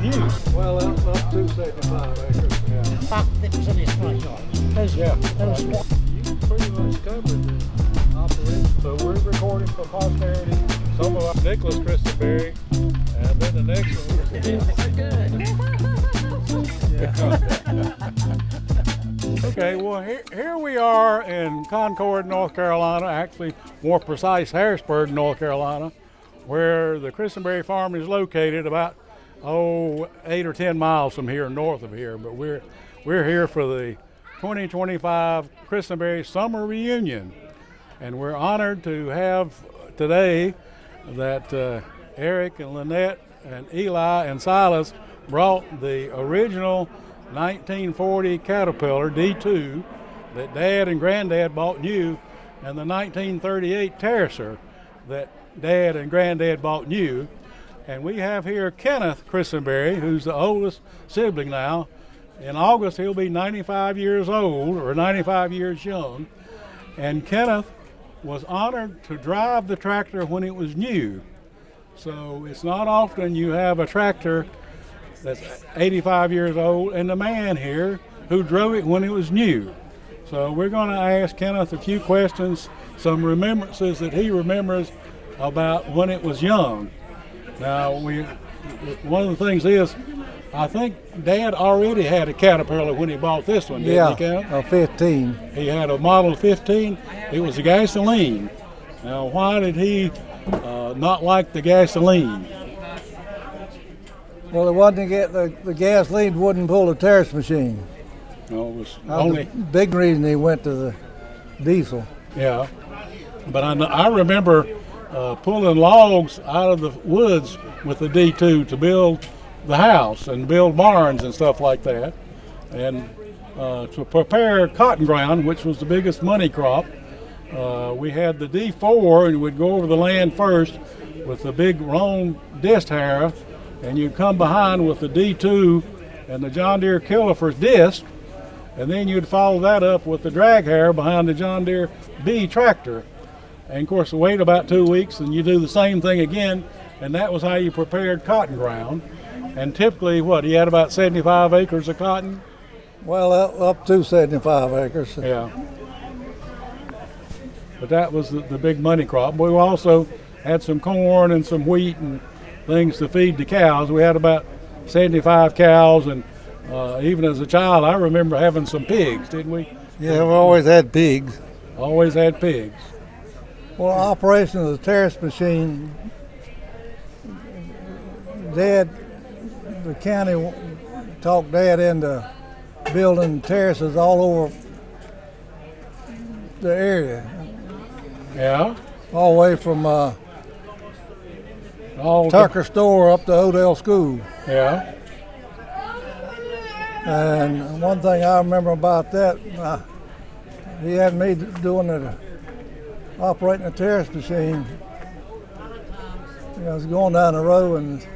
new. Well, up to 75 acres. Yeah. Back that was in his front yard. Those spots. You pretty much covered the operation. So we're recording for posterity some of our Nicholas Christenbury, and then the next one is Okay, well here we are in Concord, North Carolina, actually more precise Harrisburg, North Carolina, where the Christenbury farm is located about 8 or 10 miles from here, north of here. But we're here for the 2025 Christenbury Summer Reunion, and we're honored to have today that Eric and Lynette and Eli and Silas brought the original 1940 Caterpillar D2 that Dad and Granddad bought new, and the 1938 Terracer that Dad and Granddad bought new. And we have here Kenneth Christenbury, who's the oldest sibling now. In August, he'll be 95 years old, or 95 years young. And Kenneth was honored to drive the tractor when it was new. So it's not often you have a tractor that's 85 years old and the man here who drove it when it was new. So we're going to ask Kenneth a few questions, some remembrances that he remembers about when it was young. Now, one of the things is, I think Dad already had a Caterpillar when he bought this one, didn't he, Ken? A 15. He had a Model 15. It was a gasoline. Now, why did he not like the gasoline? Well, it wasn't the gasoline wouldn't pull the terrace machine. No, it was That was the big reason he went to the diesel. Yeah, but I remember pulling logs out of the woods with the D2 to build the house and build barns and stuff like that, and to prepare cotton ground, which was the biggest money crop. We had the D4, and we'd go over the land first with the big roan disc harrow, and you'd come behind with the D2 and the John Deere Killifers disc, and then you'd follow that up with the drag harrow behind the John Deere B tractor. And of course, wait about 2 weeks, and you do the same thing again, and that was how you prepared cotton ground. And typically, he had about 75 acres of cotton? Well, up to 75 acres. Yeah. But that was the big money crop. We also had some corn and some wheat and things to feed the cows. We had about 75 cows, and even as a child, I remember having some pigs, didn't we? Yeah, we always had pigs. Always had pigs. Well, operation of the terrace machine, the county talked Dad into building terraces all over the area. Yeah. All the way from Tucker Store up to Odell School. Yeah. And one thing I remember about that, he had me operating a terrace machine. I was going down the road and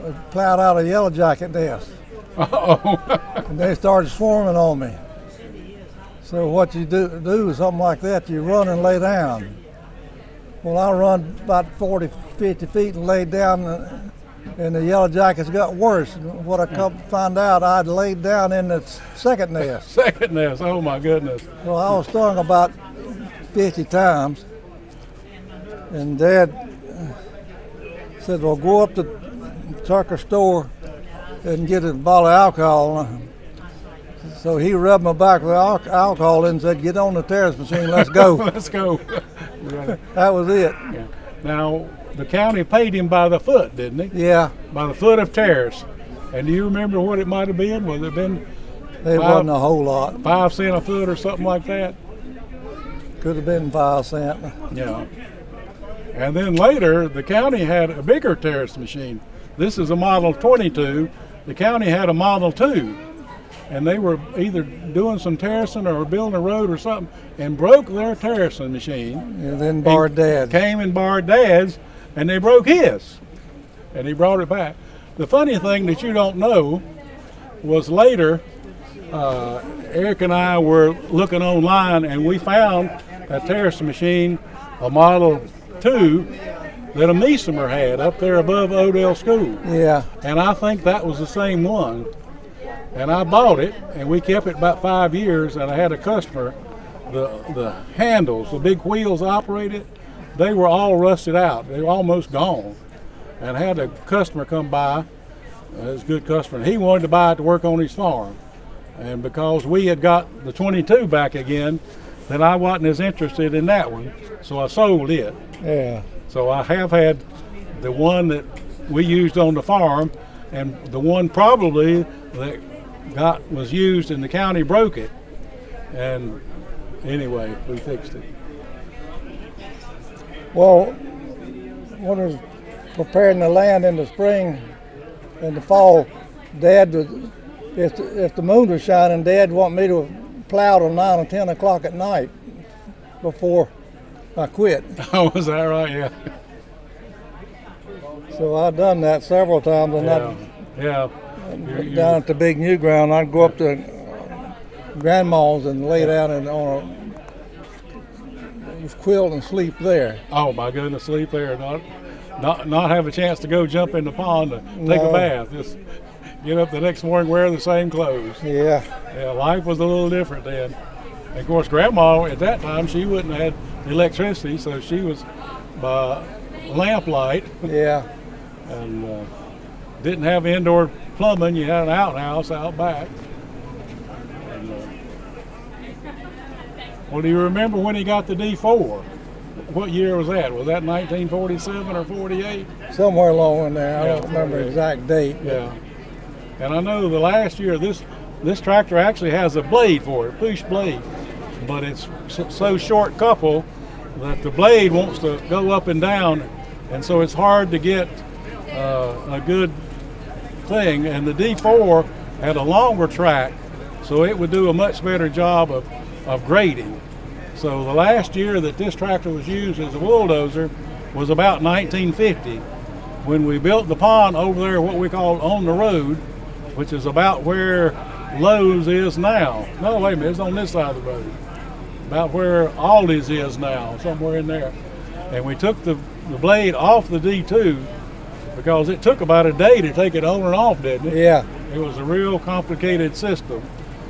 I plowed out a yellow jacket nest. Uh-oh. And they started swarming on me. So what you do something like that, you run and lay down. Well, I run about 40, 50 feet and laid down, and the yellow jackets got worse. And what I come to find out, I'd laid down in the second nest. Second nest, oh my goodness. Well, I was stung about 50 times, and Dad said, well, go up to Tucker Store and get a bottle of alcohol. So he rubbed my back with alcohol and said, get on the terrace machine, let's go. Let's go. That was it. Yeah. Now, the county paid him by the foot, didn't he? Yeah. By the foot of terrace. And do you remember what it might have been? Was it been It wasn't a whole lot. 5 cents a foot or something like that? Could have been 5 cents. Yeah. And then later, the county had a bigger terrace machine. This is a Model 22. The county had a Model 2. And they were either doing some terracing or building a road or something and broke their terracing machine. And then borrowed Dad's. Came and borrowed Dad's, and they broke his. And he brought it back. The funny thing that you don't know was later, Eric and I were looking online and we found a terracing machine, a Model 2, that a Meesemer had up there above Odell School. Yeah. And I think that was the same one. And I bought it, and we kept it about 5 years, and I had a customer. The handles, the big wheels operated, they were all rusted out. They were almost gone. And I had a customer come by, his good customer, and he wanted to buy it to work on his farm. And because we had got the 22 back again, then I wasn't as interested in that one, so I sold it. Yeah. So I have had the one that we used on the farm, and the one probably that was used and the county broke it. And anyway, we fixed it. Well, when I was preparing the land in the spring and the fall, Dad was, if the moon was shining, Dad wanted me to plow till 9 or 10 o'clock at night before I quit. Oh, is that right? Yeah. So I've done that several times, and Yeah. down at the big new ground, I'd go up to grandma's and lay down on a quilt and sleep there. Oh my goodness, sleep there, not have a chance to go jump in the pond to take a bath. Just get up the next morning, wear the same clothes. Yeah. Yeah, life was a little different then. And of course, Grandma at that time, she wouldn't have had electricity, so she was by lamplight. Yeah. And didn't have indoor plumbing. You had an outhouse out back. And, well, do you remember when he got the D4? What year was that? Was that 1947 or 48? Somewhere along in there. I Yeah, don't remember the 48. exact date. Yeah. And I know the last year, this tractor actually has a blade for it, push blade. But it's so short couple that the blade wants to go up and down, and so it's hard to get a good thing. And the D4 had a longer track, so it would do a much better job of grading. So the last year that this tractor was used as a bulldozer was about 1950, when we built the pond over there, what we call on the road, which is about where Lowe's is now. No, wait a minute, it's on this side of the road. About where Aldi's is now, somewhere in there. And we took the blade off the D2 because it took about a day to take it on and off, didn't it? Yeah. It was a real complicated system.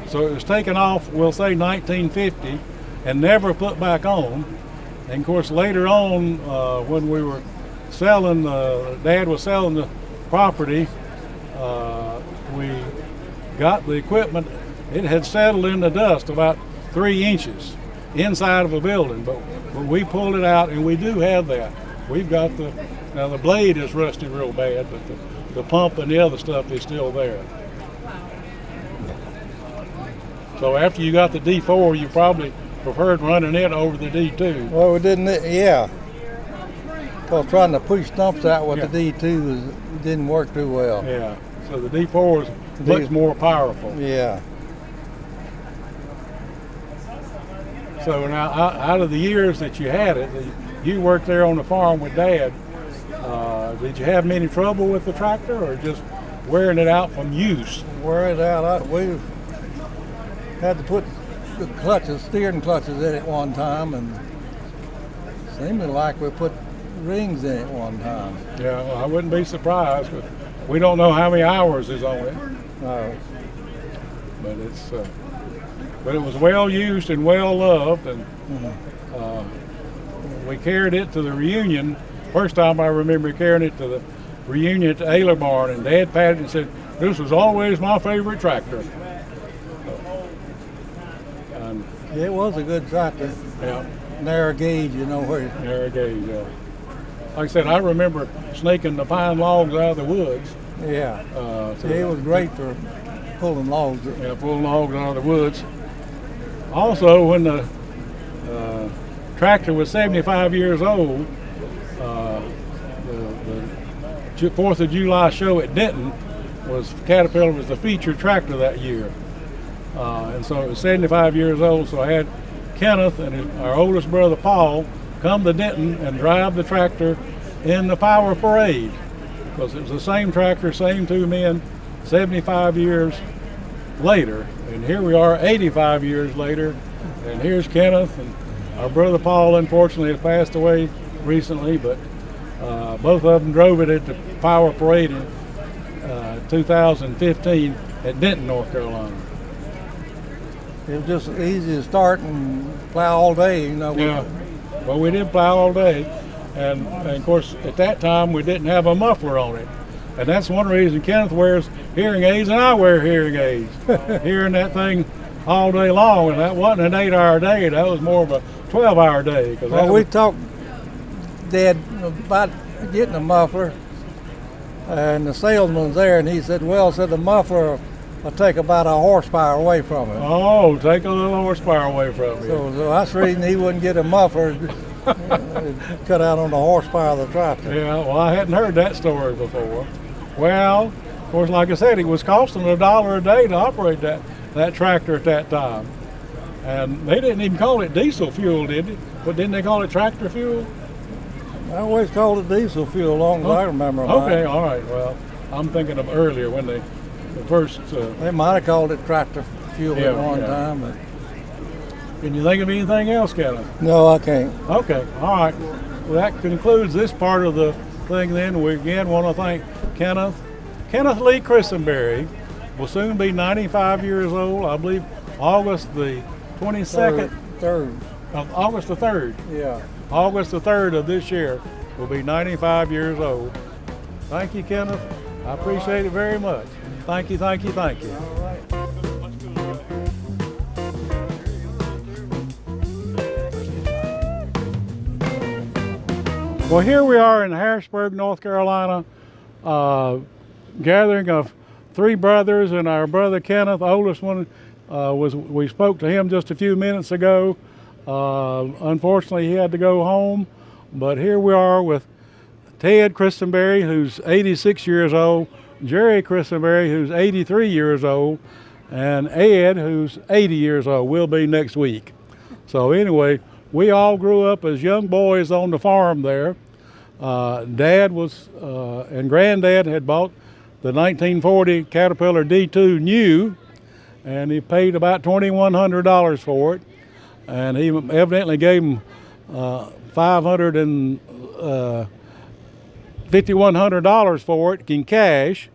So it was taken off, we'll say 1950, and never put back on. And of course, later on, when we were selling, Dad was selling the property, we got the equipment. It had settled in the dust about 3 inches inside of a building, but we pulled it out, and we do have that. We've got now the blade is rusty real bad, but the pump and the other stuff is still there. So after you got the D4, you probably preferred running it over the D2. Well, we didn't, yeah. Well, trying to push stumps out with the D2 didn't work too well. Yeah, so the D4 is much more powerful. Yeah. So now, out of the years that you had it, you worked there on the farm with Dad. Did you have many trouble with the tractor, or just wearing it out from use? Wear it out. We had to put the clutches, steering clutches in it one time, and seemed like we put rings in it one time. Yeah, well, I wouldn't be surprised, but we don't know how many hours is on it. No. But but it was well used and well loved, and we carried it to the reunion. First time I remember carrying it to the reunion at the Ayler barn, and Dad patted it and said, "This was always my favorite tractor." And, It was a good tractor. yeah, Narrow gauge, you know where. narrow gauge. Like I said, I remember snaking the pine logs out of the woods. Yeah. So It was great for pulling logs. Yeah, pulling logs out of the woods. Also, when the tractor was 75 years old, the 4th of July show at Denton Caterpillar was the featured tractor that year. And so it was 75 years old, so I had Kenneth and our oldest brother Paul come to Denton and drive the tractor in the power parade, because it was the same tractor, same 2 men, 75 years later. And here we are 85 years later, and here's Kenneth, and our brother Paul unfortunately has passed away recently, but Both of them drove it at the Power Parade in 2015 at Denton, North Carolina. It was just easy to start and plow all day, you know. Yeah, well, we did plow all day, and of course at that time we didn't have a muffler on it, and that's one reason Kenneth wears hearing aids and I wear hearing aids. Hearing that thing all day long, and that wasn't an 8-hour day, that was more of a 12-hour day. Well, we talked, Dad, about getting a muffler, and the salesman was there, and he said, well, said the muffler will take about a horsepower away from it. Oh, take a little horsepower away from it. So that's the reason he wouldn't get a muffler, cut out on the horsepower of the tractor. Yeah, well, I hadn't heard that story before. Well, of course, like I said, it was costing $1 a day to operate that tractor at that time. And they didn't even call it diesel fuel, did they? But didn't they call it tractor fuel? I always called it diesel fuel, as long as I remember. Okay, all right. Well, I'm thinking of earlier when the first. They might have called it tractor fuel at one time. But can you think of anything else, Kenneth? No, I can't. Okay, all right. Well, that concludes this part of the thing then. We again want to thank Kenneth Lee Christenbury. Will soon be 95 years old. I believe August the 22nd. Third. August the 3rd. Yeah. August the 3rd of this year will be 95 years old. Thank you, Kenneth. I appreciate it very much. Thank you, thank you, thank you. All right. Well, here we are in Harrisburg, North Carolina, gathering of 3 brothers, and our brother Kenneth, the oldest one, we spoke to him just a few minutes ago. Unfortunately, he had to go home, but here we are with Ted Christenbury, who's 86 years old, Jerry Christenbury, who's 83 years old, and Ed, who's 80 years old, will be next week. So anyway, we all grew up as young boys on the farm there. Dad was, and Granddad had bought the 1940 Caterpillar D2 new, and he paid about $2,100 for it. And he evidently gave him $5,100 for it in cash.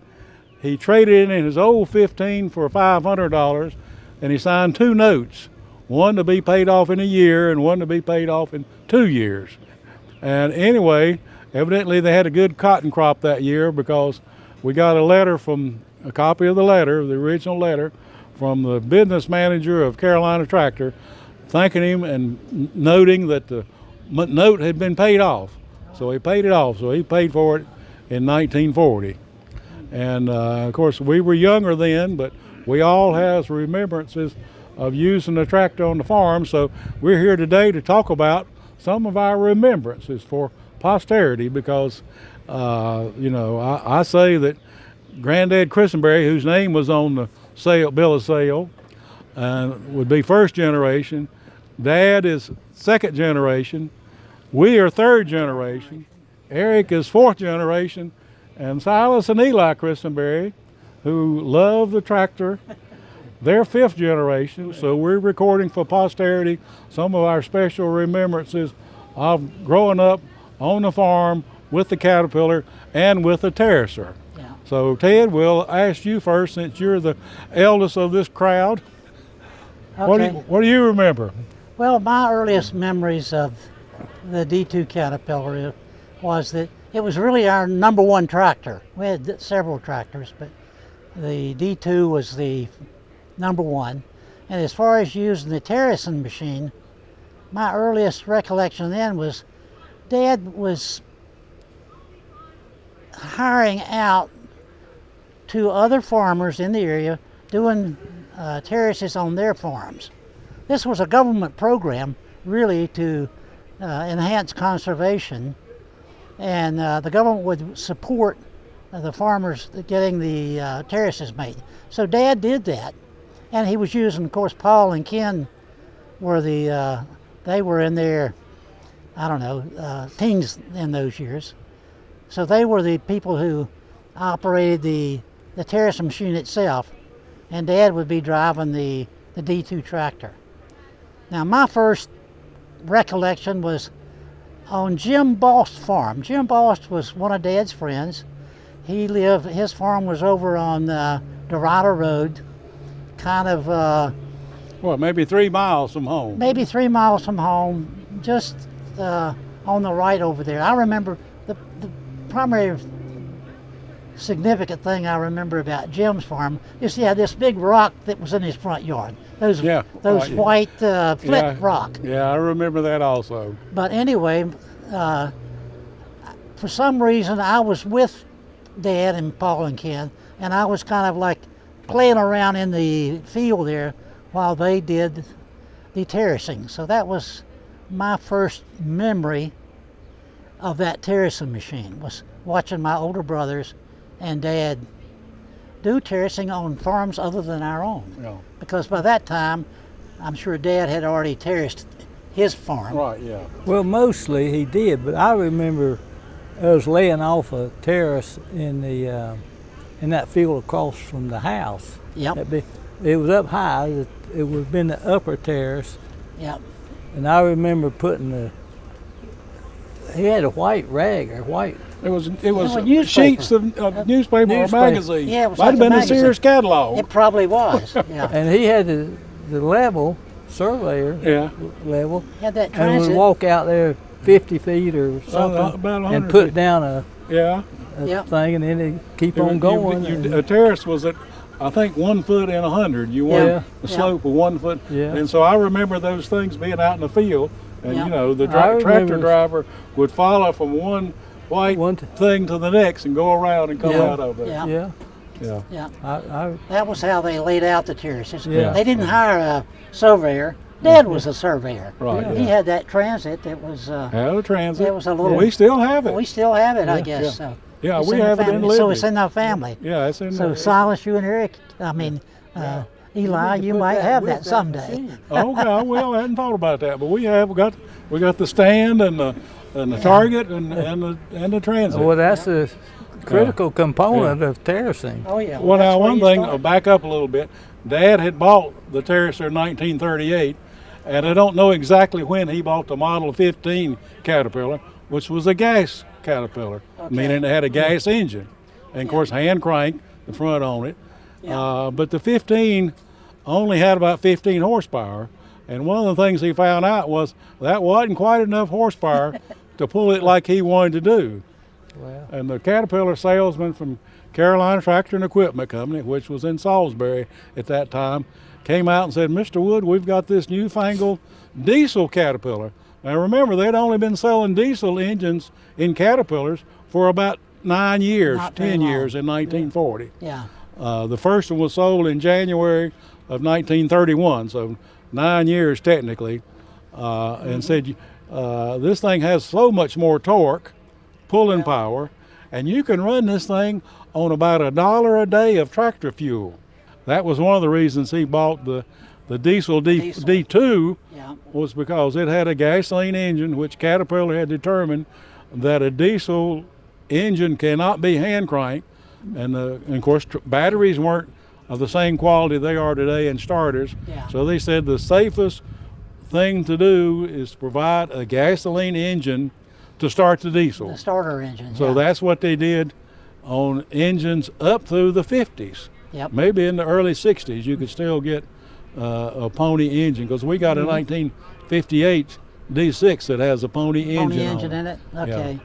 He traded in his old 15 for $500, and he signed 2 notes, one to be paid off in a year and one to be paid off in 2 years. And anyway, evidently they had a good cotton crop that year, because we got a copy of the letter, the original letter, from the business manager of Carolina Tractor, thanking him and noting that the note had been paid off. So he paid it off. So he paid for it in 1940. And of course, we were younger then, but we all have remembrances of using the tractor on the farm. So we're here today to talk about some of our remembrances for posterity, because I say that Granddad Christenbury, whose name was on the bill of sale, would be first generation. Dad is second generation. We are third generation. Eric is fourth generation. And Silas and Eli Christenbury, who love the tractor, they're fifth generation. So we're recording for posterity some of our special remembrances of growing up on the farm with the Caterpillar and with the Terracer. Yeah. So Ted, we'll ask you first, since you're the eldest of this crowd. Okay. What do you remember? Well, my earliest memories of the D2 Caterpillar was that it was really our number 1 tractor. We had several tractors, but the D2 was the number 1. And as far as using the terracing machine, my earliest recollection then was Dad was hiring out to other farmers in the area doing terraces on their farms. This was a government program really to enhance conservation, and the government would support the farmers getting the terraces made. So Dad did that, and he was using, of course, Paul and Ken were they were in their, teens in those years. So they were the people who operated the terrace machine itself, and Dad would be driving the D2 tractor. Now, my first recollection was On Jim Bost's farm. Jim Bost was one of Dad's friends. His farm was over on Dorado Road, kind of maybe 3 miles from home. maybe 3 miles from home, just on the right over there. I remember the primary significant thing I remember about Jim's farm is he had this big rock that was in his front yard. Those white flint rock. Yeah, I remember that also. But anyway, for some reason I was with Dad and Paul and Ken, and I was kind of like playing around in the field there while they did the terracing. So that was my first memory of that terracing machine, was watching my older brothers and Dad do terracing on farms other than our own. Yeah. Because by that time, I'm sure Dad had already terraced his farm. Right, yeah. Well, mostly he did, but I remember I was laying off a terrace in that field across from the house. Yep. It was up high. It would have been the upper terrace. Yep. And I remember he had a white rag or white. It was newspaper. sheets of newspaper or magazine. Yeah, it was Might like have been a a magazine. Sears catalog. It probably was. Yeah. And he had the level, surveyor Yeah. Had level. that And transit. we'd walk out there 50 feet or something about 100 and put feet. down a Yeah. Yep. thing, and then it'd keep on going. A terrace was at, I think, 1 foot in 100. You wanted Yeah. the slope of 1 foot. Yeah. And so I remember those things being out in the field. And, Yeah. you know, the I tractor remember- driver would follow from one white thing to the next and go around and come Yeah. out of there. Yeah. Yeah. Yeah. Yeah. That was how they laid out the terraces. Yeah. They didn't hire a surveyor. Dad was a surveyor. Right, He yeah. had that transit that was. Had a transit. It was a little. We still have it. We still have it, I Yeah. guess. Yeah. So. Yeah, It's we in the have it in family. Liberty. So it's in our family. Yeah, it's in So there. Silas, you and Eric, Eli, you might have that someday. Okay, I will. I hadn't thought about that, but we got the stand and the target and the transit. Well, that's a critical component of terracing. Oh yeah. Well, that's now where one you thing, start. I'll back up a little bit. Dad had bought the Terracer in 1938, and I don't know exactly when he bought the Model 15 Caterpillar, which was a gas Caterpillar, meaning it had a gas engine, and of course hand crank the front on it. Yeah. But the 15 only had about 15 horsepower, and one of the things he found out was that wasn't quite enough horsepower to pull it like he wanted to do. Well, And the Caterpillar salesman from Carolina Tractor and Equipment Company, which was in Salisbury at that time, came out and said, "Mr. Wood, we've got this newfangled diesel Caterpillar." Now remember, they'd only been selling diesel engines in Caterpillars for about 9 years, Not very 10 long. years in 1940. Yeah. The first one was sold in January of 1931, so 9 years technically, and said, this thing has so much more torque, pulling power, and you can run this thing on about $1 a day of tractor fuel. That was one of the reasons he bought the diesel D2 Yeah. was because it had a gasoline engine, which Caterpillar had determined that a diesel engine cannot be hand cranked, and of course batteries weren't of the same quality they are today in starters. Yeah. So they said the safest thing to do is to provide a gasoline engine to start the diesel. The starter engine. So yeah. that's what they did on engines up through the 50s. Yep. Maybe in the early 60s you could still get a pony engine, because we got a 1958 D6 that has a pony engine. Pony engine on in it. Okay.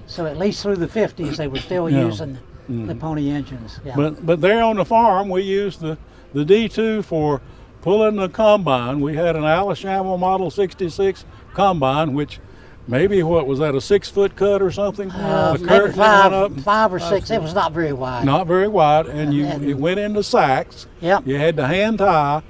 So at least through the 50s, they were still Yeah. using the pony engines. Yeah. But there on the farm, we used the D2 for pulling the combine. We had an Alishamel Model 66 combine, which maybe, what was that, a 6-foot cut or something? A Maybe curtain went up, five or six. It was not very wide. not very wide, and And- it went into sacks. Yep. You had to hand tie,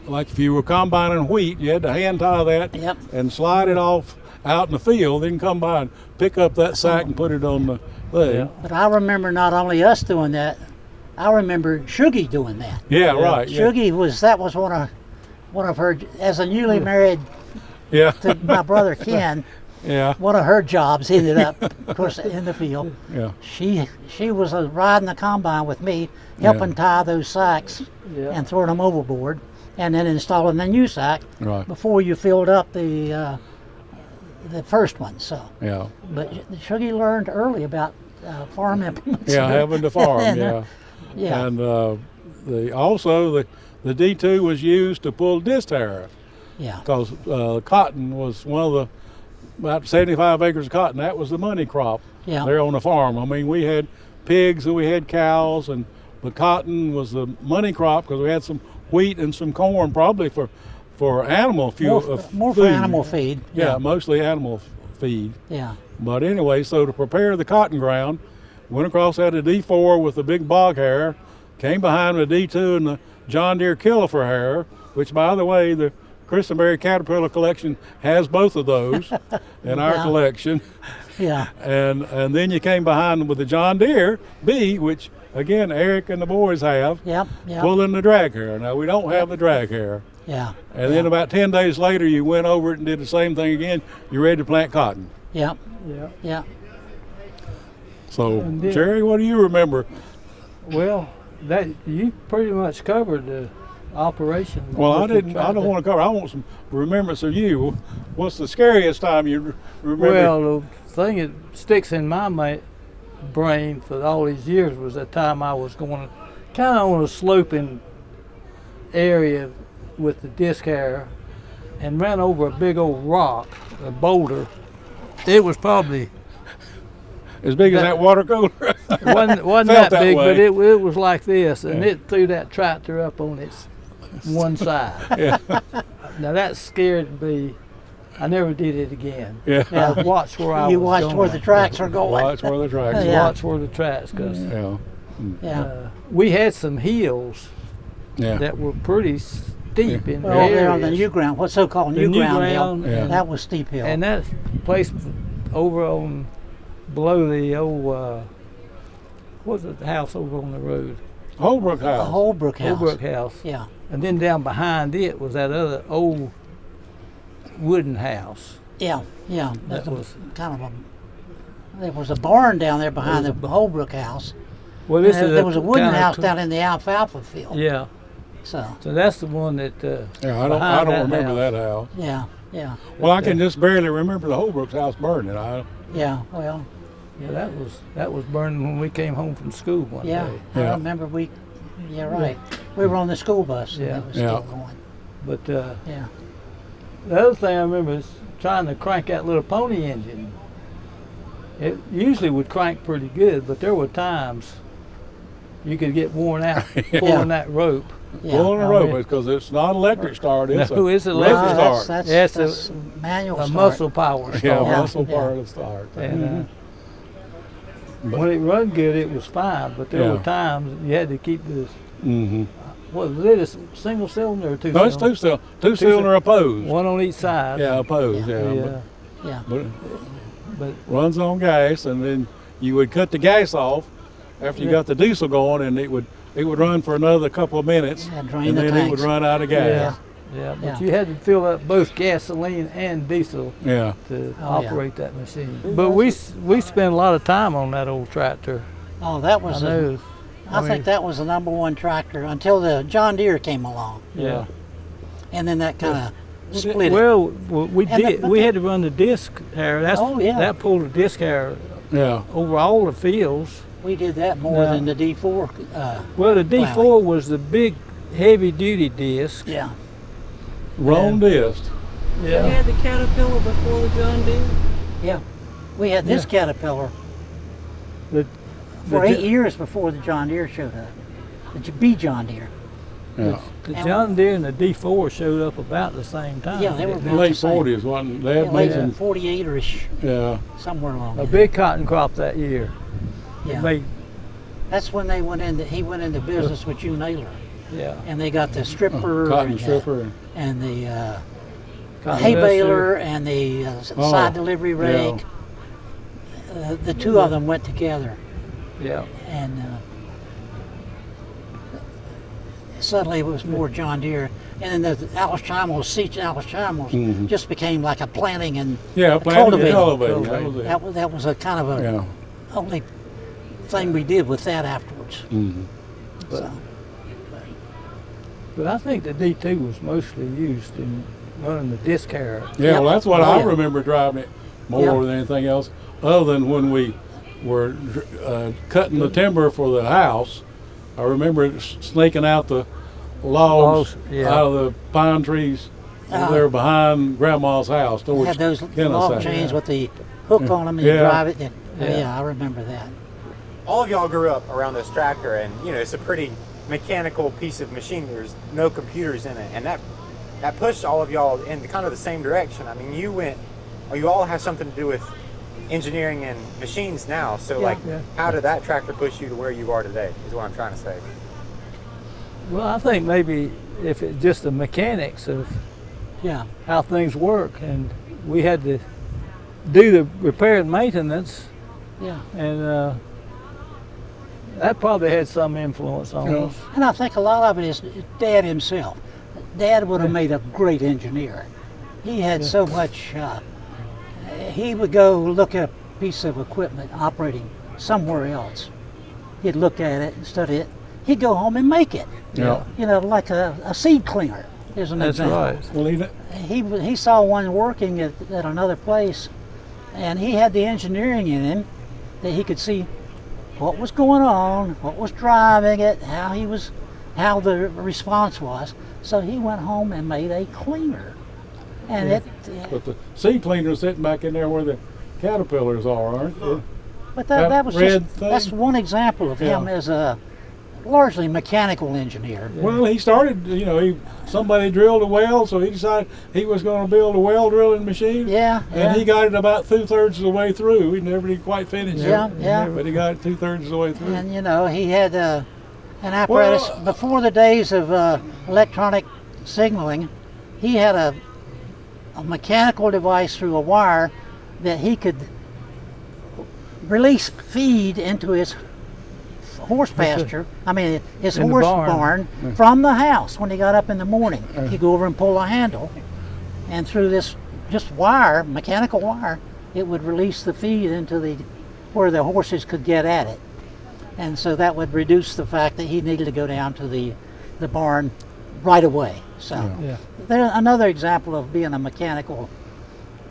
like if you were combining wheat, you had to hand tie that Yep. and slide it off out in the field, then come by and pick up that sack and put it on the thing. But I remember not only us doing that, I remember Shuggy doing that. Yeah, right. Yeah. Shuggy was one of her, as a newly married Yeah. to my brother Ken, Yeah. one of her jobs ended up, of course, in the field. Yeah. She was riding the combine with me, helping tie those sacks Yeah. and throwing them overboard, and then installing the new sack Right. before you filled up the the first one. So, Yeah. but Shuggy learned early about farm implements. Yeah, having to farm. And, Yeah. yeah. And the D2 was used to pull disc tariff Yeah. because cotton was one of the about 75 acres of cotton. That was the money crop Yeah. there on the farm. I mean, we had pigs and we had cows, and the cotton was the money crop because we had some wheat and some corn, probably for animal fuel. More for food. animal feed. Yeah, mostly animal feed. Yeah. But anyway, so to prepare the cotton ground, went across that a D4 with the big bog harrow, came behind with a D2 and the John Deere Killifer harrow, which, by the way, the Christenbury Caterpillar collection has both of those in our Yeah. collection. Yeah. And then you came behind with the John Deere B, which again Eric and the boys have, Yep. Yep. pulling the drag harrow. Now we don't have the drag harrow. Yeah. And then about 10 days later, you went over it and did the same thing again. You're ready to plant cotton. Yep. Yeah. Yeah. So, And then- Jerry, what do you remember? Well, that you pretty much covered the operation. Well, I with the didn't. I don't tractor. want to cover. I want some remembrance of you. What's the scariest time you remember? Well, the thing that sticks in my brain for all these years was that time I was going kind of on a sloping area with the disc harrow and ran over a big old rock, a boulder. It was probably as big as that water cooler. wasn't Felt that that big, way. but it was like this, and Yeah. it threw that tractor up on its one side. Yeah. Now that scared me. I never did it again. Yeah. I watched where I You was watched going. where the tracks are going. Watch where the tracks. Yeah. Watch where the tracks, because Yeah. Yeah. we had some hills Yeah. that were pretty steep in Well, there on the areas. new ground, what's so-called The new new ground ground, hill, yeah. that was steep hill. And that place over on below the old what's the house over on the road? Holbrook the House. Holbrook house. Holbrook House. Yeah. And then down behind it was that other old wooden house. Yeah. Yeah. That That was was- kind of a. There was a barn down there behind There the Holbrook house. Well, this And is there was a wooden kinda house cl- down in the alfalfa field. Yeah. So. So that's the one that. Yeah, I behind don't that remember house. that house. Yeah. Yeah. Well, I can just barely remember the Holbrook's house burning. Yeah. Well. Yeah, that was burning when we came home from school one Yeah. day. I Yeah. remember we. Yeah. Right. We were on the school bus. And Yeah. it was Yeah. still going. But Yeah. the other thing I remember is trying to crank that little pony engine. It usually would crank pretty good, but there were times you could get worn out pulling that rope. Yeah. Pulling a Oh, rope yeah. because it's not electric start. It's No, a it's rope electric start. That's, Yes, that's manual A start. muscle power Yeah, start. muscle Yeah. part of the start. And But- when it run good, it was fine. But there Yeah. were times you had to keep this. Mm-hmm. What was it? A single cylinder or two? No, it's cylinder? two cylinder opposed. One on each side. Yeah, opposed. Yeah, Yeah. Yeah. But But runs on gas, and then you would cut the gas off after you got the diesel going, and it would run for another couple of minutes, Yeah, drain and the then it would tanks. run out of yeah, gas. yeah. But Yeah. you had to fill up both gasoline and diesel Yeah. to Oh, yeah. operate that machine. But we spent a lot of time on that old tractor. Oh, that I was. know. I think that was the number one tractor until the John Deere came along, Yeah. and then that kind of split it. Well, we And did. the- We had to run the disc harrow. Oh, yeah. That pulled the disc harrow Yeah. over all the fields. We did that more Yeah. than the D4. Well, the D4 was the big, heavy-duty disc. Yeah. Wrong disc. You had the Caterpillar before the John Deere? Yeah. We had this Caterpillar The, for the 8 years before the John Deere showed up. The B John Deere. Yeah. The John Deere and the D4 showed up about the same time. Yeah, they were The about late the same. 40s, wasn't they? Had Yeah, made like some, 48-ish, yeah. somewhere along A there. big cotton crop that year. Yeah. Made, That's when they went into. He went into business with Hugh Naylor, yeah. and they got the stripper, Cotton and, stripper. and the Cotton hay duster. baler, and the Oh, side delivery rake. The two of them went together, Yeah. and suddenly it was more John Deere. And then the Alice Chimels, Seach Alice Chimels, just became like a planting and Yeah, planting and cultivating. cultivating. That was it. that was a kind of a Yeah. only thing we did with that afterwards. Mm-hmm. So, But I think the D2 was mostly used in running the disc harrow. Yeah, Yep. well, that's what Oh, I yeah. remember driving it more than anything else, other than when we were cutting the timber for the house. I remember it snaking out the logs Yeah. out of the pine trees Uh-huh. there behind Grandma's house. They had those log chains with the hook on them, and you Yeah. drive it. And, Yeah. yeah, I remember that. All of y'all grew up around this tractor, and you know it's a pretty mechanical piece of machine. There's no computers in it, and that pushed all of y'all in kind of the same direction. I mean, you all have something to do with engineering and machines now. So, like, Yeah. how did that tractor push you to where you are today? Is what I'm trying to say. Well, I think maybe if it's just the mechanics of Yeah. how things work, and we had to do the repair and maintenance, Yeah. and that probably had some influence on Yeah. us. And I think a lot of it is Dad himself. Dad would have made a great engineer. He had so much. He would go look at a piece of equipment operating somewhere else. He'd look at it and study it. He'd go home and make it. Yeah. You know, like a seed cleaner is an That's example. right. Well, He saw one working at another place, and he had the engineering in him that he could see what was going on, what was driving it, how the response was. So he went home and made a cleaner, and but the seed cleaner's sitting back in there where the caterpillars are, aren't they? but that that was red just thing? that's one example of him Yeah. as a largely mechanical engineer. Well, he started, somebody drilled a well, so he decided he was going to build a well drilling machine. Yeah, And he got it about 2/3 of the way through. He never did quite finish Yeah, it. yeah. But he got it 2/3 of the way through. And he had an apparatus before the days of electronic signaling. He had a mechanical device through a wire that he could release feed into his horse pasture. I mean, his In the horse barn. from the house when he got up in the morning. He'd go over and pull a handle, and through this just wire, mechanical wire, it would release the feed into where the horses could get at it. And so that would reduce the fact that he needed to go down to the barn right away. So Yeah. there's another example of being a mechanical.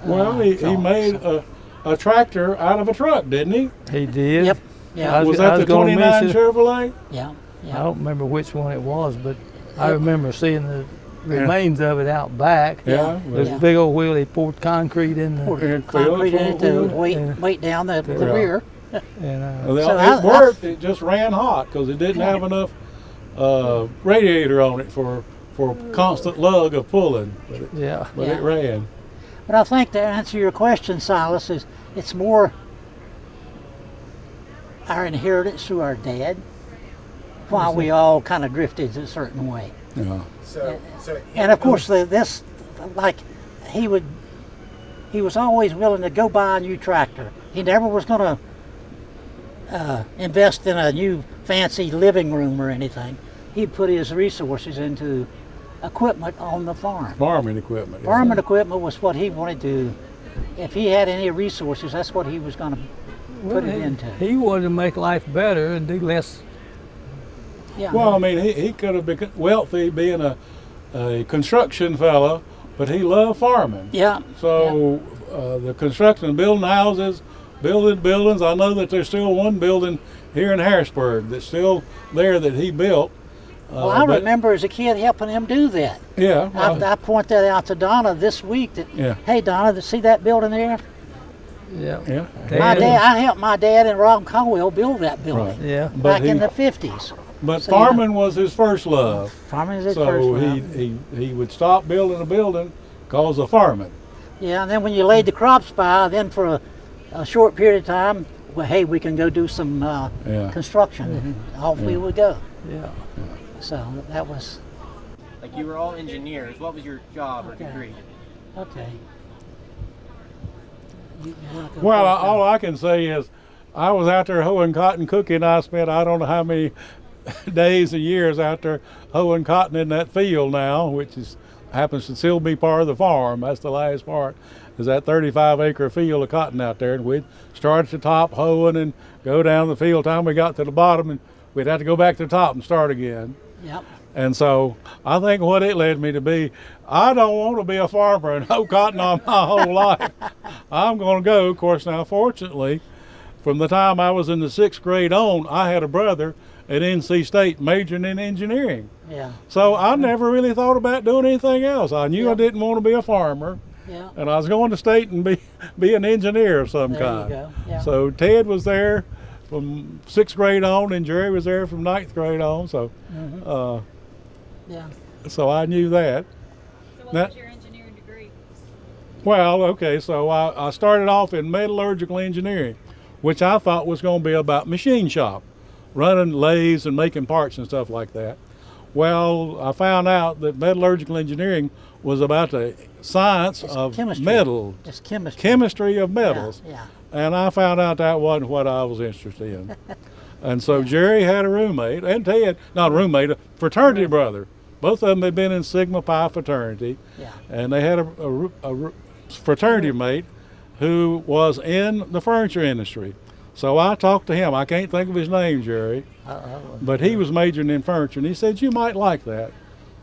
Well, he fellow, made so. a tractor out of a truck, didn't he? He did. Yep. I Yeah. was- Was that the gonna 29 mention- Chevrolet? Yeah. I Yeah. don't remember which one it was, but I remember seeing the remains of it out back. Yeah. There's Yeah. a big old wheel. He poured concrete in the, Poured And filled concrete it in it full of to wheel. weight down the Yeah. rear. and Well, So it worked. It just ran hot because it didn't have enough radiator on it for constant lug of pulling. But it, yeah. but Yeah. it ran. But I think to answer your question, Silas, is it's more our inheritance through our dad, while we all kind of drifted a certain way. Yeah. So And of course, this, like, he was always willing to go buy a new tractor. He never was going to invest in a new fancy living room or anything. He put his resources into equipment on the farm. Farming equipment. Farming equipment was what he wanted to. If he had any resources, that's what he was going to put it into. He wanted to make life better and do less. Yeah. Well, I mean, he could have been wealthy being a construction fella, but he loved farming. yeah. So the construction, building houses, building buildings. I know that there's still one building here in Harrisburg that's still there that he built. Well, I but- remember as a kid helping him do that. Yeah. I point that out to Donna this week. That Yeah. hey, Donna, see that building there? Yeah. Yeah. I helped my dad and Rob Caldwell build that building Right. Yeah. But back in the 50s. But So, farming was his first love. Farming is his So first love. he would stop building a building because of farming. Yeah, and then when you laid the crops by, then for a short period of time, well, hey, we can go do some Yeah. construction. And off we would go. Yeah. So that was Like you were all engineers. What was your job or degree? okay. You wanna go Well, first, all I can say is I was out there hoeing cotton, cooking. I spent I don't know how many days and years out there hoeing cotton in that field now, which happens to still be part of the farm. That's the last part, is that 35-acre field of cotton out there. And we'd start at the top hoeing and go down the field. Time we got to the bottom, and we'd have to go back to the top and start again. Yep. And so I think what it led me to be, I don't want to be a farmer and hoe cotton on my whole life. I'm going to go. Of course, now fortunately, from the time I was in the 6th grade on, I had a brother at NC State majoring in engineering. Yeah. So I never really thought about doing anything else. I knew I didn't want to be a farmer. Yeah. And I was going to state and be an engineer of some There kind. you go. Yeah. So Ted was there from 6th grade on, and Jerry was there from 9th grade on. So, Yeah. so I knew that. So what That- was your engineering degree? Well, okay, so I started off in metallurgical engineering, which I thought was going to be about machine shop, running lathes and making parts and stuff like that. Well, I found out that metallurgical engineering was about the science It's of chemistry. metal, It's chemistry. chemistry of metals. Yeah. And I found out that wasn't what I was interested in. And so Jerry had a roommate, and Ted, not a roommate, a fraternity brother. Both of them had been in Sigma Pi fraternity. Yeah. And they had a fraternity mate who was in the furniture industry. So I talked to him. I can't think of his name, Jerry, but he was majoring in furniture, and he said, you might like that.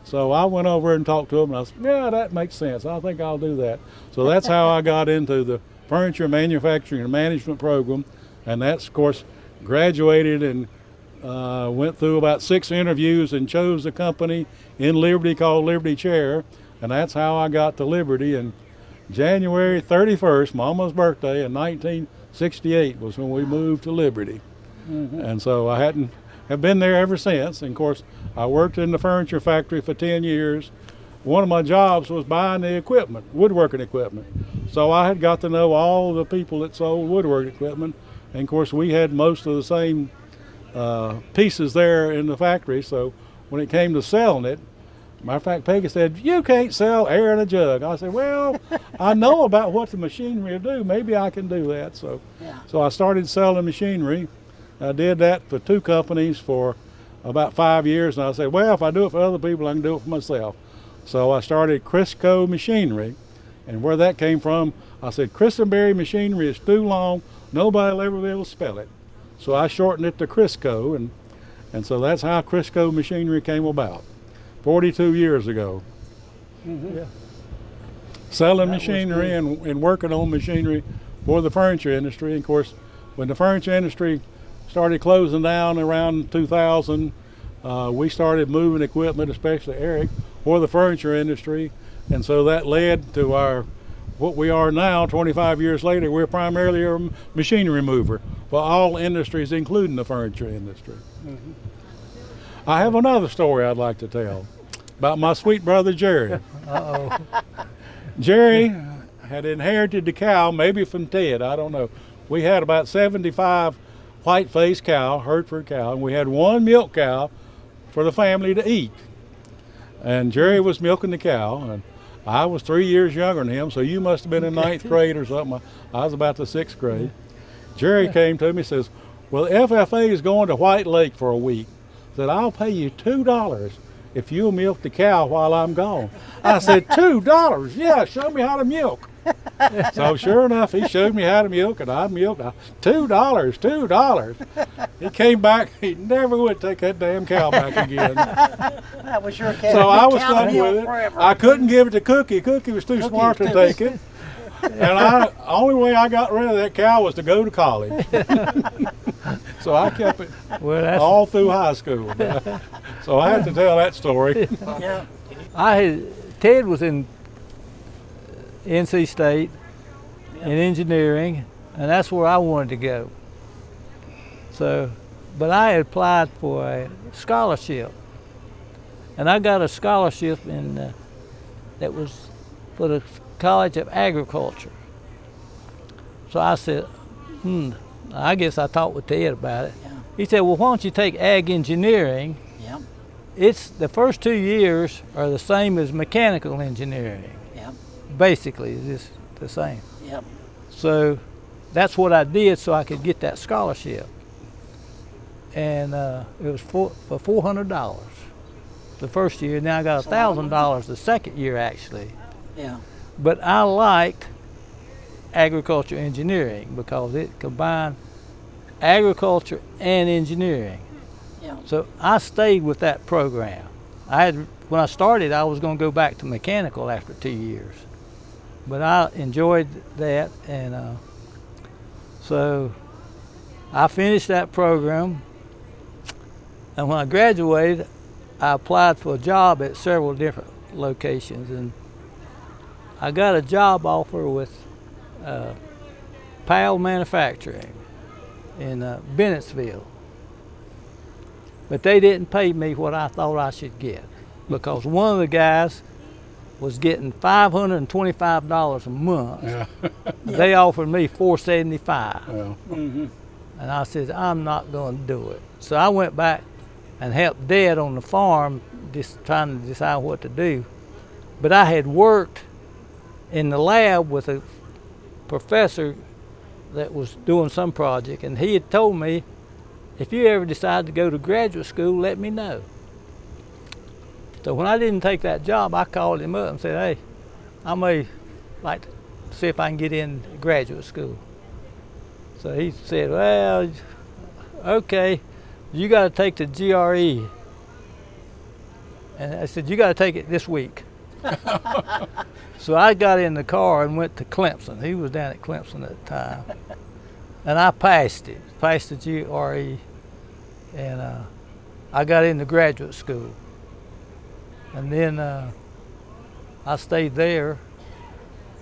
So I went over and talked to him, and I said, yeah, that makes sense. I think I'll do that. So that's how I got into the furniture manufacturing and management program, and that's, of course, graduated and went through about 6 interviews and chose a company in Liberty called Liberty Chair, and that's how I got to Liberty. And January 31st, Mama's birthday in 1968 was when we moved to Liberty. And so I have been there ever since. And of course, I worked in the furniture factory for 10 years. One of my jobs was buying the equipment, woodworking equipment. So I had got to know all the people that sold woodworking equipment. And of course, we had most of the same pieces there in the factory. So when it came to selling it, matter of fact, Peggy said, you can't sell air in a jug. I said, well, I know about what the machinery will do. Maybe I can do that. So, so I started selling machinery. I did that for 2 companies for about 5 years. And I said, well, if I do it for other people, I can do it for myself. So I started Crisco Machinery. And where that came from, I said, Christenbury Machinery is too long. Nobody will ever be able to spell it. So I shortened it to Crisco. And so that's how Crisco Machinery came about. 42 years ago. Yeah. Selling machinery and working on machinery for the furniture industry. And of course, when the furniture industry started closing down around 2000, we started moving equipment, especially Eric, for the furniture industry. And so that led to what we are now, 25 years later. We're primarily a machinery mover for all industries, including the furniture industry. I have another story I'd like to tell about my sweet brother Jerry. Jerry had inherited the cow, maybe from Ted, I don't know. We had about 75 white-faced cow, Hereford cow, and we had 1 milk cow for the family to eat. And Jerry was milking the cow, and I was 3 years younger than him, so you must have been in 9th grade or something. I was about the 6th grade. Jerry came to me and says, well, FFA is going to White Lake for a week. Said, I'll pay you $2 if you'll milk the cow while I'm gone. I said, $2? Yeah, show me how to milk. So sure enough, he showed me how to milk, and I milked. $2. He came back. He never would take that damn cow back again. That was your cow. So I was stuck meal with it. forever. I couldn't give it to Cookie. Cookie was too smart to take it. And only way I got rid of that cow was to go to college. So I kept it all through high school. So I had to tell that story. Yeah. Ted was in NC State in engineering, and that's where I wanted to go. So, but I had applied for a scholarship, and I got a scholarship that was for the College of Agriculture. So I said, I guess I talked with Ted about it. Yeah. He said, well, why don't you take ag engineering? Yeah. It's the first 2 years are the same as mechanical engineering. Yeah. Basically, it's just the same. Yep. So that's what I did so I could get that scholarship. And it was for $400 the first year. Now I got $1,000 the second year, actually. Yeah. But I liked agriculture engineering because it combined agriculture and engineering. Yeah. So I stayed with that program. when I started, I was going to go back to mechanical after 2 years, but I enjoyed that, and so I finished that program. And when I graduated, I applied for a job at several different locations, and I got a job offer with Powell Manufacturing in Bennettsville. But they didn't pay me what I thought I should get, because one of the guys was getting $525 a month. Yeah. They offered me $475. Well, And I said, I'm not going to do it. So I went back and helped Dad on the farm, just trying to decide what to do. But I had worked in the lab with a professor that was doing some project, and he had told me, if you ever decide to go to graduate school, let me know. So when I didn't take that job, I called him up and said, hey, I may like to see if I can get in graduate school. So he said, well, okay, you got to take the GRE. And I said, you got to take it this week. So I got in the car and went to Clemson. He was down at Clemson at the time. And I passed the GRE, and I got into graduate school. And then I stayed there,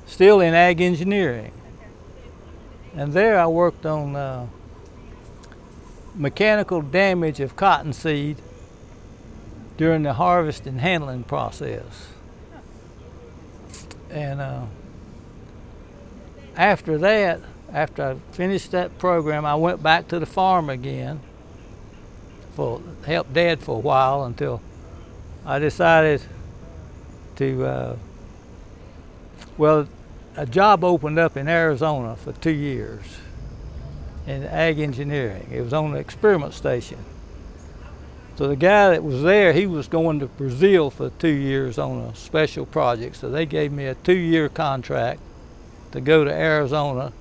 still in ag engineering. And there I worked on mechanical damage of cottonseed during the harvest and handling process. And after that, after I finished that program, I went back to the farm again for help Dad for a while until I decided to, well, a job opened up in Arizona for 2 years in ag engineering. It was on the experiment station. So the guy that was there, he was going to Brazil for 2 years on a special project. So they gave me a 2-year contract to go to Arizona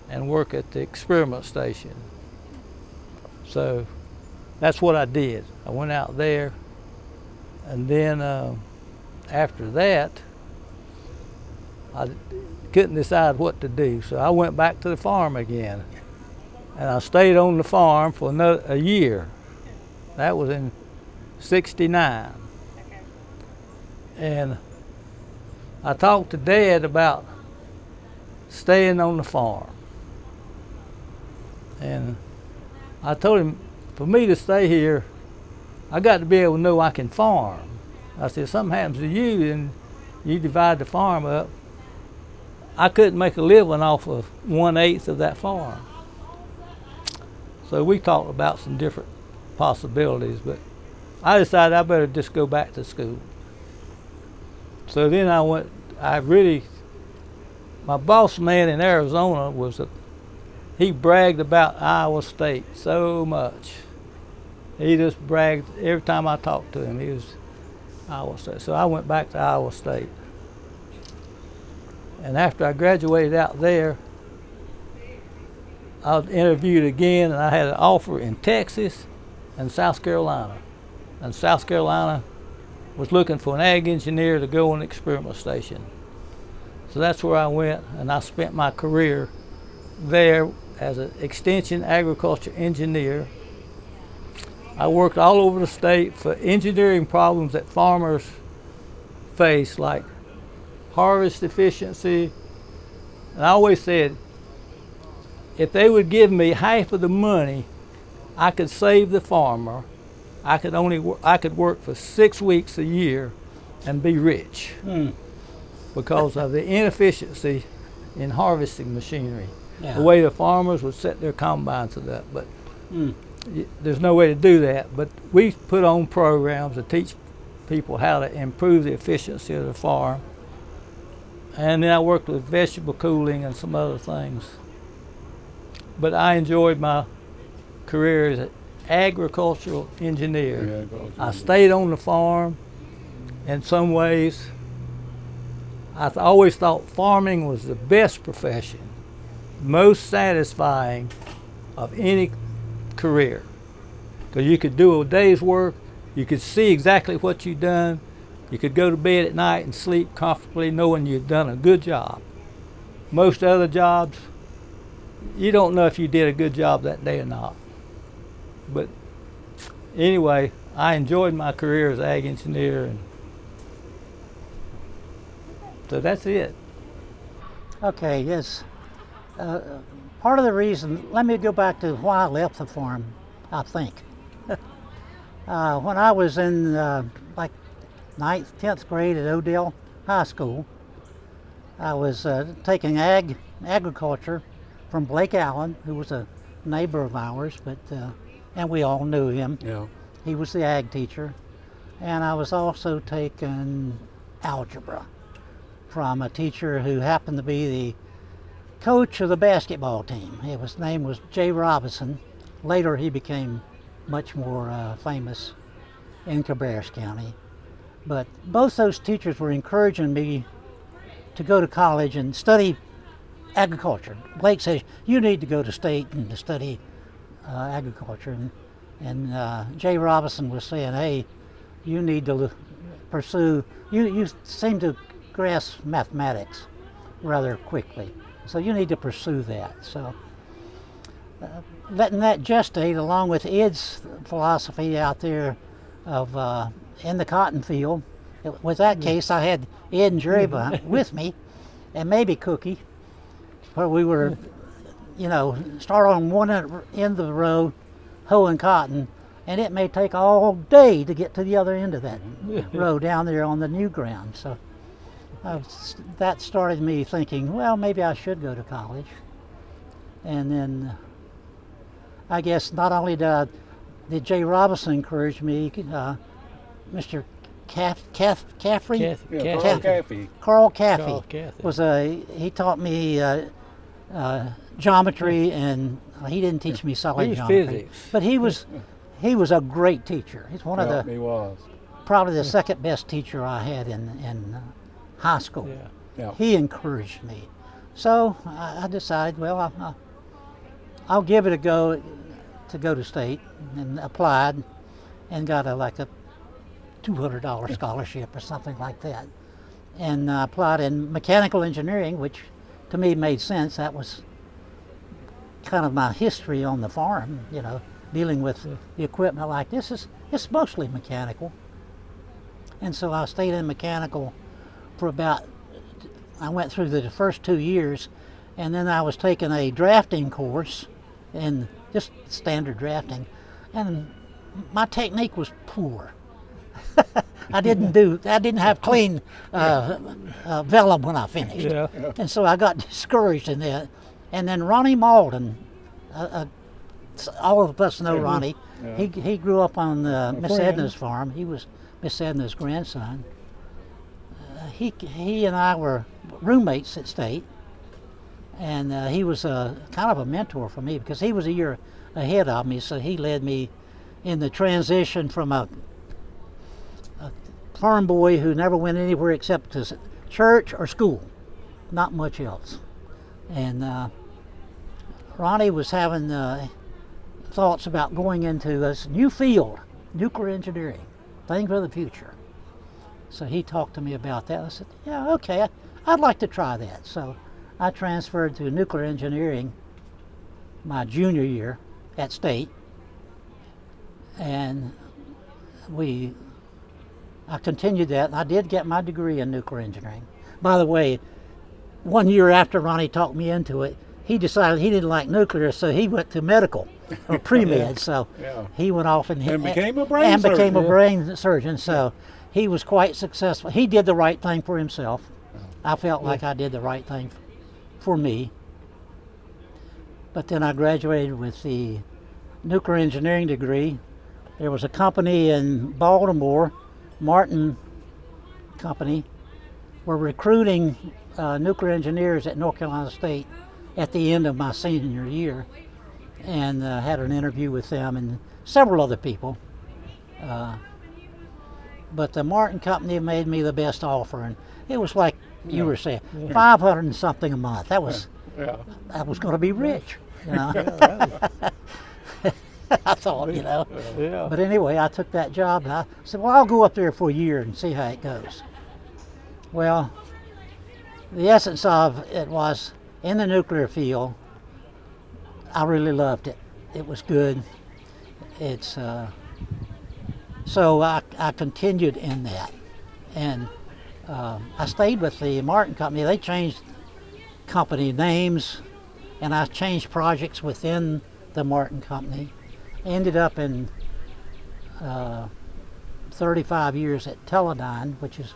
and work at the experiment station. So that's what I did. I went out there, and then after that, I couldn't decide what to do. So I went back to the farm again, and I stayed on the farm for a year. That was in '69. And I talked to Dad about staying on the farm. And I told him, for me to stay here, I got to be able to know I can farm. I said, if something happens to you and you divide the farm up, I couldn't make a living off of 1/8 of that farm. So we talked about some different possibilities, but I decided I better just go back to school. So then my boss man in Arizona he bragged about Iowa State so much. He just bragged every time I talked to him. He was Iowa State. So I went back to Iowa State. And after I graduated out there, I was interviewed again, and I had an offer in Texas and South Carolina. And South Carolina was looking for an ag engineer to go on the experiment station. So that's where I went, and I spent my career there as an extension agriculture engineer. I worked all over the state for engineering problems that farmers face, like harvest efficiency. And I always said, if they would give me half of the money, I could save the farmer. I could work for 6 weeks a year and be rich because of the inefficiency in harvesting machinery. Yeah. The way the farmers would set their combines to that, but there's no way to do that. But we put on programs to teach people how to improve the efficiency of the farm. And then I worked with vegetable cooling and some other things. But I enjoyed my career as an agricultural engineer. I stayed on the farm. In some ways, I always thought farming was the best profession, most satisfying of any career. Because you could do a day's work You could see exactly what you'd done. You could go to bed at night and sleep comfortably knowing you'd done a good job. Most other jobs, you don't know if you did a good job that day or not. But anyway, I enjoyed my career as ag engineer, and so that's it. Okay, yes. Part of the reason, let me go back to why I left the farm, I think. When I was in like 9th, 10th grade at Odell High School, I was taking agriculture from Blake Allen, who was a neighbor of ours, but and we all knew him. Yeah. He was the ag teacher. And I was also taking algebra from a teacher who happened to be the coach of the basketball team. His name was Jay Robinson. Later he became much more famous in Cabarrus County. But both those teachers were encouraging me to go to college and study agriculture. Blake says, you need to go to state and to study agriculture. And Jay Robinson was saying, hey, you need to pursue, you seem to grasp mathematics rather quickly, so you need to pursue that. So letting that gestate along with Ed's philosophy out there of in the cotton field. With that case, I had Ed and Jerry with me, and maybe Cookie, where we were, start on one end of the row hoeing cotton, and it may take all day to get to the other end of that row down there on the new ground. So that started me thinking, well, maybe I should go to college. And then I guess not only did Jay Robinson encourage me, Mr. Carl Caffey was he taught me geometry, and he didn't teach me solid geometry. Physics. But he was a great teacher. He's one of the He was. probably the second best teacher I had in high school. Yeah. Yeah. He encouraged me. So I decided, well, I'll give it a go to go to state, and applied and got a $200 scholarship or something like that. And applied in mechanical engineering, which to me made sense. That was kind of my history on the farm, dealing with the equipment like this. It's mostly mechanical. And so I stayed in mechanical for I went through the first 2 years, and then I was taking a drafting course, in just standard drafting, and my technique was poor. I didn't have clean vellum when I finished. Yeah. And so I got discouraged in that. And then Ronnie Malden, all of us know Ronnie. Yeah. He grew up on Miss friend. Edna's farm. He was Miss Edna's grandson. He and I were roommates at state, and he was kind of a mentor for me because he was a year ahead of me, so he led me in the transition from a farm boy who never went anywhere except to church or school, not much else. And Ronnie was having thoughts about going into this new field, nuclear engineering, thing for the future. So he talked to me about that. I said, yeah, okay, I'd like to try that. So I transferred to nuclear engineering my junior year at state, and I continued that, and I did get my degree in nuclear engineering. By the way, 1 year after Ronnie talked me into it, he decided he didn't like nuclear, so he went to medical or pre-med. So Yeah. he went off and became a brain surgeon. became a brain surgeon. So he was quite successful. He did the right thing for himself. I felt like I did the right thing for me. But then I graduated with the nuclear engineering degree. There was a company in Baltimore, Martin Company, were recruiting nuclear engineers at North Carolina State at the end of my senior year, and had an interview with them and several other people. But the Martin Company made me the best offer, and it was like you were saying, 500 and something a month. That was Yeah. I was going to be rich, I thought, you know. Yeah. But anyway, I took that job and I said, well, I'll go up there for a year and see how it goes. Well, the essence of it was in the nuclear field, I really loved it. It was good. It's so I continued in that. And I stayed with the Martin Company. They changed company names, and I changed projects within the Martin Company. Ended up in 35 years at Teledyne, which is,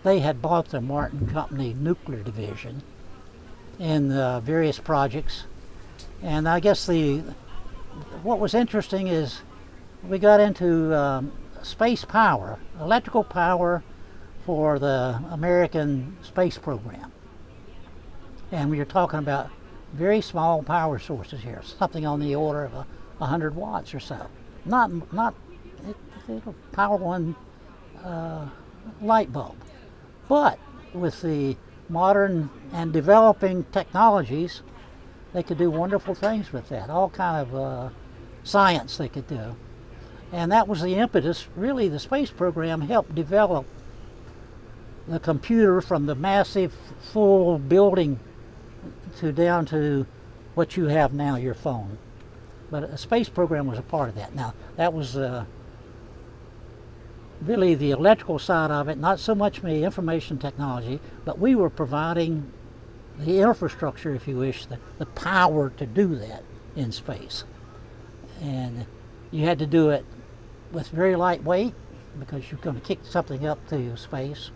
they had bought the Martin Company nuclear division in various projects. And I guess what was interesting is we got into space power, electrical power for the American space program. And we were talking about very small power sources here, something on the order of 100 watts or so. It'll power one light bulb. But with the modern and developing technologies, they could do wonderful things with that, all kind of science they could do. And that was the impetus. Really, the space program helped develop the computer from the massive full building down to what you have now, your phone. But a space program was a part of that. Now, that was really the electrical side of it, not so much the information technology, but we were providing the infrastructure, if you wish, the power to do that in space. And you had to do it with very lightweight because you're going to kick something up to space.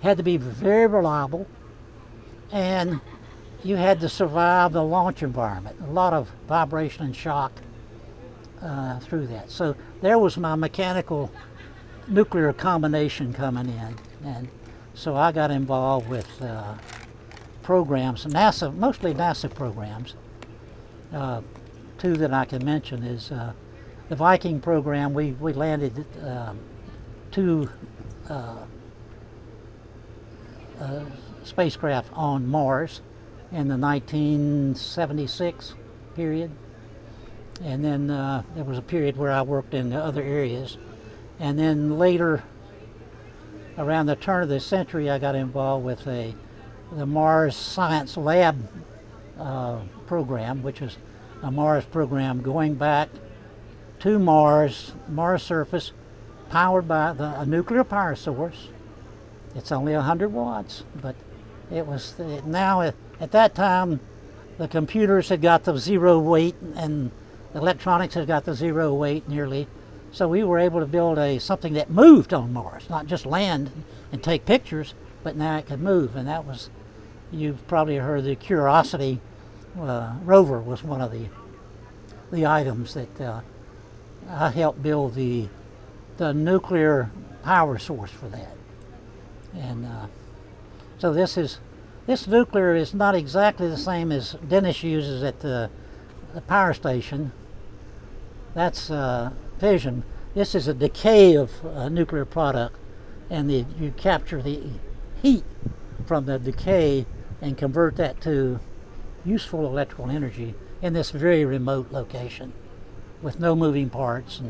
Had to be very reliable, and you had to survive the launch environment. A lot of vibration and shock through that. So there was my mechanical nuclear combination coming in, and so I got involved with programs, NASA, mostly NASA programs. Two that I can mention is the Viking program. We landed two spacecraft on Mars in the 1976 period. And then there was a period where I worked in the other areas. And then later, around the turn of the century, I got involved with the Mars Science Lab program, which is a Mars program going back to Mars surface, powered by a nuclear power source. It's only 100 watts, but it was now at that time the computers had got the zero weight and the electronics had got the zero weight nearly, so we were able to build something that moved on Mars, not just land and take pictures, but now it could move. And that was, you've probably heard the Curiosity rover was one of the items that I helped build the nuclear power source for that. And so this nuclear is not exactly the same as Dennis uses at the power station. That's fission. This is a decay of a nuclear product, and you capture the heat from the decay and convert that to useful electrical energy in this very remote location with no moving parts,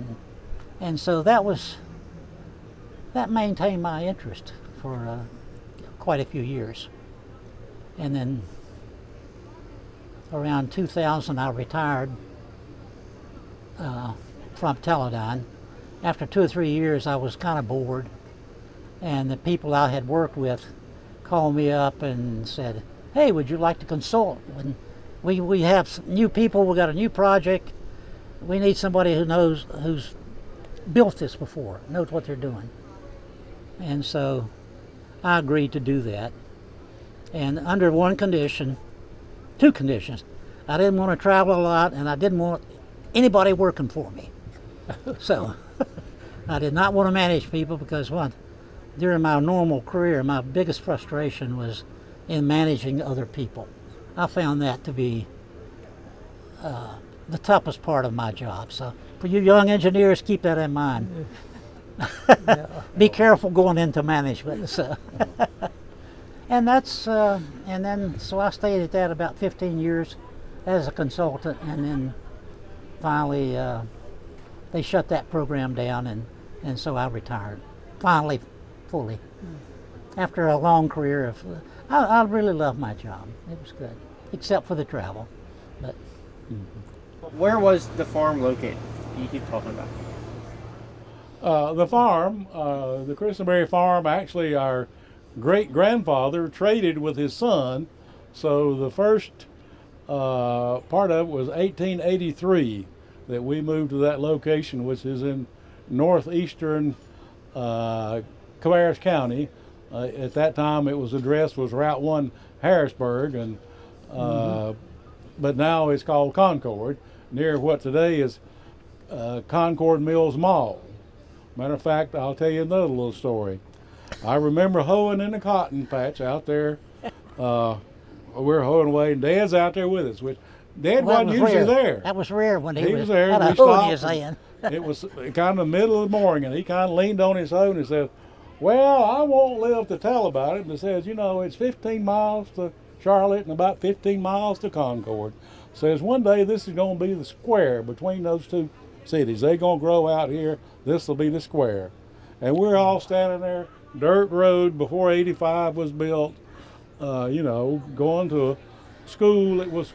and so that maintained my interest for quite a few years. And then around 2000 I retired from Teledyne. After 2 or 3 years I was kind of bored, and the people I had worked with called me up and said, hey, would you like to consult? When we have some new people, we got a new project, we need somebody who's built this before, knows what they're doing. And so I agreed to do that, and under two conditions. I didn't want to travel a lot, and I didn't want anybody working for me. So I did not want to manage people because, during my normal career, my biggest frustration was in managing other people. I found that to be the toughest part of my job. So for you young engineers, keep that in mind. Be careful going into management. So. And then so I stayed at that about 15 years as a consultant, and then finally they shut that program down, and so I retired. Finally, fully. After a long career of, I really love my job. It was good, except for the travel. But Where was the farm located? You keep talking about. The farm, the Christenbury farm, actually our great-grandfather traded with his son, so the first part of it was 1883 that we moved to that location, which is in northeastern Cabarrus County. At that time it was addressed was Route 1 Harrisburg, and but now it's called Concord, near what today is Concord Mills Mall. Matter of fact, I'll tell you another little story. I remember hoeing in the cotton patch out there. We're hoeing away, and Dad's out there with us, which Dad well, wasn't usually there. That was rare when He he was there. had a We hoe in stopped, his hand. It was kind of the middle of the morning, and he kind of leaned on his hoe and he said, well, I won't live to tell about it. But says, you know, it's 15 miles to Charlotte and about 15 miles to Concord. Says one day this is going to be the square between those two cities. They're going to grow out here. This will be the square. And we're all standing there, dirt road before 85 was built, you know, going to a school. It was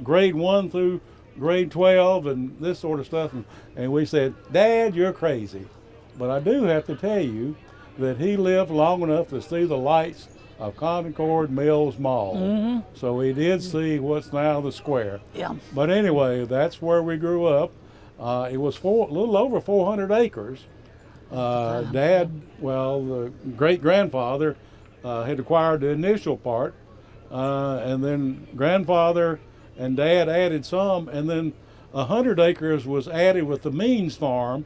grade 1 through grade 12 and this sort of stuff. And we said, Dad, you're crazy. But I do have to tell you that he lived long enough to see the lights of Concord Mills Mall. So he did see what's now the square. Yeah. But anyway, that's where we grew up. It was a little over 400 acres. Dad, well, the great-grandfather had acquired the initial part, and then grandfather and Dad added some, and then 100 acres was added with the Means farm,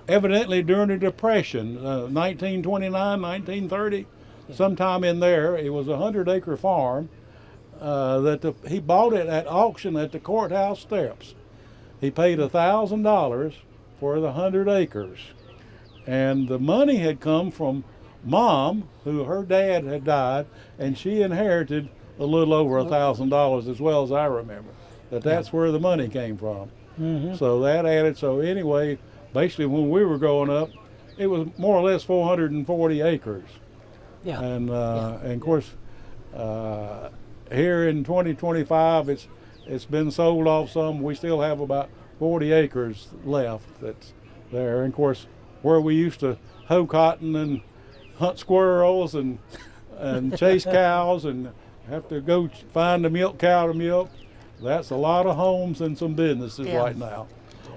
evidently during the Depression, 1929, 1930, sometime in there. It was a 100-acre farm that he bought it at auction at the courthouse steps. He paid $1,000 for the 100 acres. And the money had come from Mom, who her dad had died, and she inherited a little over $1,000 as well as I remember. That's where the money came from. So that added, so anyway, basically when we were growing up, it was more or less 440 acres. Yeah. And of course, here in 2025, it's been sold off some. We still have about 40 acres left that's there. And of course, where we used to hoe cotton and hunt squirrels and chase cows and have to go find the milk cow to milk, that's a lot of homes and some businesses right now.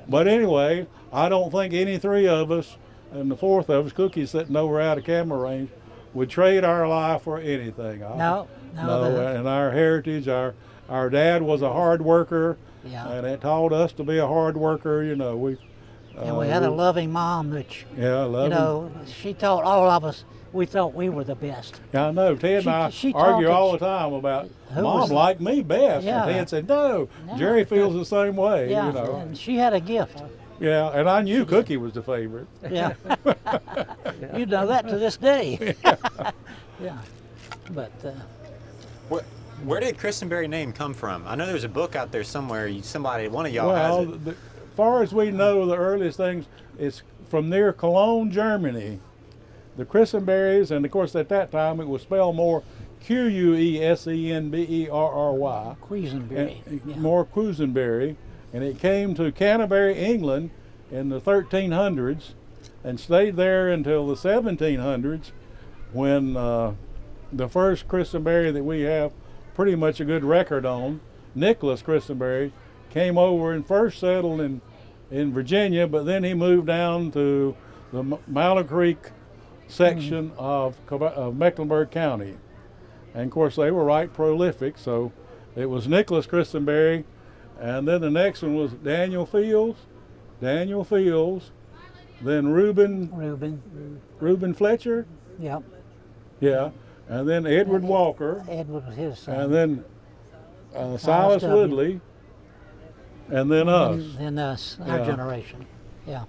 But anyway, I don't think any three of us, and the fourth of us, Cookie sitting over out of camera range, would trade our life for anything. No. And our heritage, our dad was a hard worker, and it taught us to be a hard worker. You know, and we had a loving mom, which loving. You know, she taught all of us. We thought we were the best. Yeah, I know. Ted and I argue all the time about Mom liked me best. Yeah. And Ted said, no, Jerry feels the same way. Yeah, you know. and she had a gift. Yeah, and I knew Cookie was the favorite. Yeah. You know that to this day. Yeah. But Where did Christenbury name come from? I know there's a book out there somewhere. One of y'all has it. As far as we know, the earliest things, it's from near Cologne, Germany. The Christenberries, and of course at that time it was spelled more Quesenberry. Quisenberry. More Quisenberry. And it came to Canterbury, England in the 1300s and stayed there until the 1700s when the first Christenbury that we have pretty much a good record on, Nicholas Christenbury, came over and first settled in Virginia, but then he moved down to the Mallow Creek section of Mecklenburg County. And of course they were right prolific, so it was Nicholas Christenbury, and then the next one was Daniel Fields, then Reuben Fletcher. Yep. Yeah, and then Edward Walker. Edward was his son. And then Silas Woodley, and then us. And us, our generation. Yeah.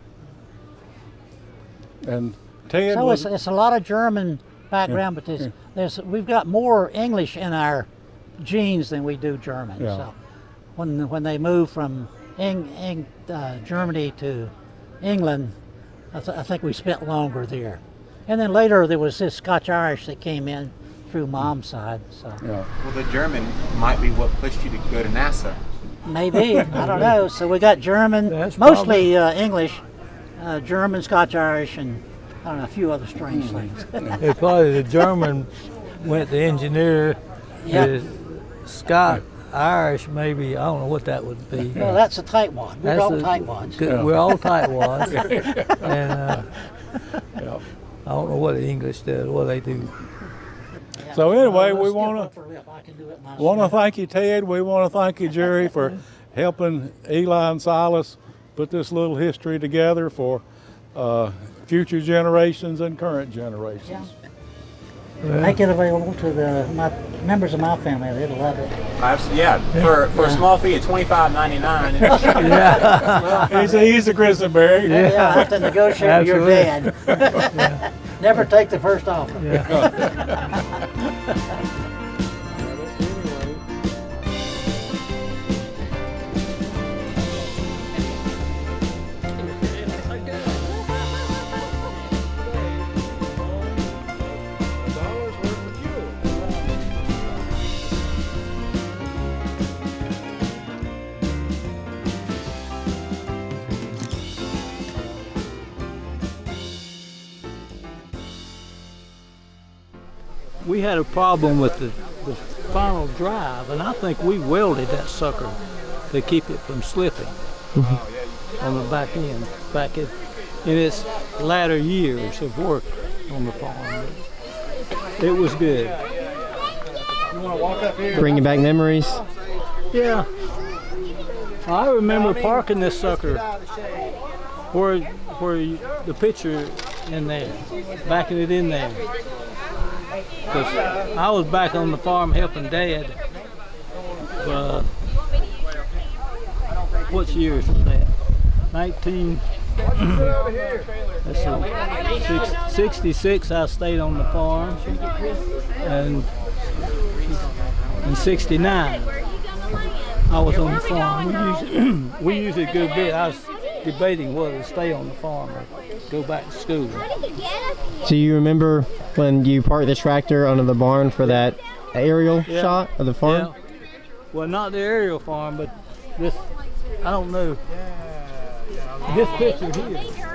And Ted so was, it's a lot of German background, but we've got more English in our genes than we do German. Yeah. So when they moved from Germany to England, I think we spent longer there. And then later there was this Scotch-Irish that came in through Mom's side. So Yeah. Well, the German might be what pushed you to go to NASA. maybe, I don't know. So we got German, That's mostly English, German, Scotch-Irish, and I don't know, a few other strange things. They probably the German went to engineer. Yeah. The Scott Irish maybe, I don't know what that would be. Well, that's a tight one. We're That's all a- tight ones. Good, we're all tightwads. And Yeah. I don't know what the English does, what they do. So anyway, Let's we give want upper lip. I can do it myself. to thank you, Ted. We want to thank you, Jerry, for helping Eli and Silas put this little history together for future generations and current generations. Make it available to the members of my family. They'll love it. Yeah, for a small fee of $25.99. He's a Christenbury. Yeah, I have to negotiate with your Absolutely. dad. Never take the first offer. We had a problem with the final drive, and I think we welded that sucker to keep it from slipping on the back end, in its latter years of work on the farm. It was good. Bringing back memories. Yeah. I remember parking this sucker where the picture in there, backing it in there. Because I was back on the farm helping Dad. What years was that? 66 I stayed on the farm, and in 69 I was on the farm. We used it a good bit. I was debating whether to stay on the farm or go back to school. Do you remember when you parked the tractor under the barn for that aerial shot of the farm? Yeah. Well, not the aerial farm, but this, I don't know. This picture here.